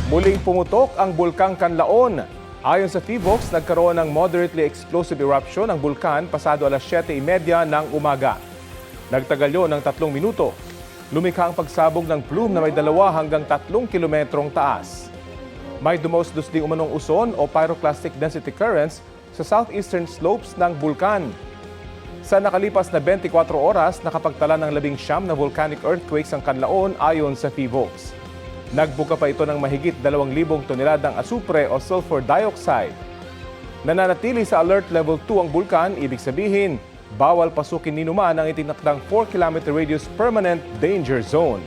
Muling pumutok ang Bulkang Kanlaon. Ayon sa PHIVOLCS, nagkaroon ng moderately explosive eruption ng bulkan pasado alas 7:30 ng umaga. Nagtagal yun ng 3 minuto. Lumikha ang pagsabog ng plume na may 2 hanggang 3 kilometrong taas. May dumosdos ding umanong uson o pyroclastic density currents sa southeastern slopes ng bulkan. Sa nakalipas na 24 oras, nakapagtala ng 19 na volcanic earthquakes ang Kanlaon ayon sa PHIVOLCS. Nagbuka pa ito ng mahigit 2,000 toneladang asupre o sulfur dioxide. Nananatili sa alert level 2 ang bulkan, ibig sabihin, bawal pasukin ni numan ang itinakdang 4-kilometer radius permanent danger zone.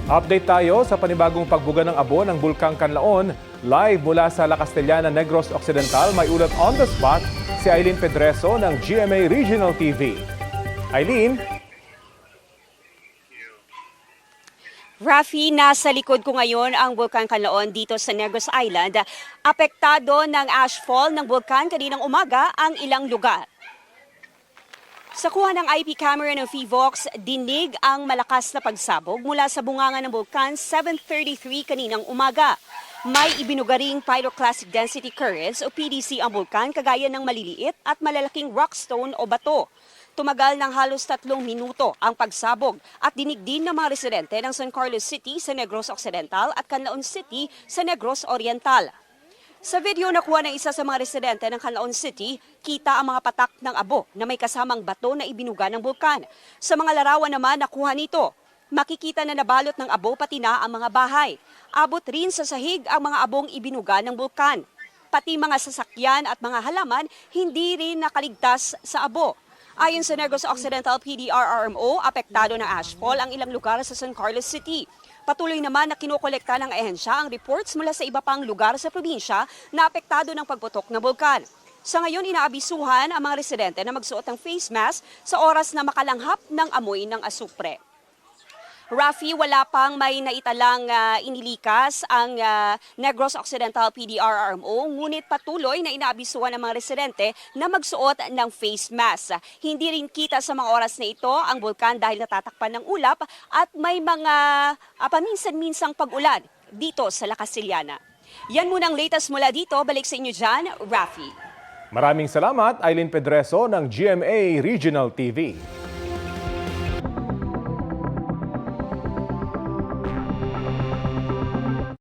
Update tayo sa panibagong pagbuga ng abo ng Bulkang Kanlaon. Live mula sa La Castellana, Negros Occidental, may ulat on the spot si Eileen Pedreso ng GMA Regional TV. Eileen? Rafi, nasa likod ko ngayon ang Bulkang Kanlaon dito sa Negros Island. Apektado ng ashfall ng bulkan kaninang umaga ang ilang lugar. Sa kuha ng IP camera ng PHIVOLCS, dinig ang malakas na pagsabog mula sa bunganga ng bulkan 7:33 kaninang umaga. May ibinugaring pyroclastic density currents o PDC ang bulkan kagaya ng maliliit at malalaking rockstone o bato. Tumagal ng halos 3 minuto ang pagsabog at dinig din ng mga residente ng San Carlos City sa Negros Occidental at Canlaon City sa Negros Oriental. Sa video na kuha ng isa sa mga residente ng Canlaon City, kita ang mga patak ng abo na may kasamang bato na ibinuga ng bulkan. Sa mga larawan naman nakuha nito, makikita na nabalot ng abo pati na ang mga bahay. Abot rin sa sahig ang mga abong ibinuga ng bulkan. Pati mga sasakyan at mga halaman hindi rin nakaligtas sa abo. Ayon sa Negros Occidental PDRRMO, apektado ng ashfall ang ilang lugar sa San Carlos City. Patuloy naman na kinokolekta ng ahensya ang reports mula sa iba pang lugar sa probinsya na apektado ng pagputok ng bulkan. Sa ngayon, inaabisuhan ang mga residente na magsuot ng face mask sa oras na makalanghap ng amoy ng asupre. Rafi, wala pang may naitalang inilikas ang Negros Occidental PDRRMO, ngunit patuloy na inaabisuhan ng mga residente na magsuot ng face mask. Hindi rin kita sa mga oras na ito ang bulkan dahil natatakpan ng ulap at may mga paminsan-minsang pag-ulan dito sa La Castellana. Yan muna ang latest mula dito. Balik sa inyo dyan, Rafi. Maraming salamat, Eileen Pedreso ng GMA Regional TV.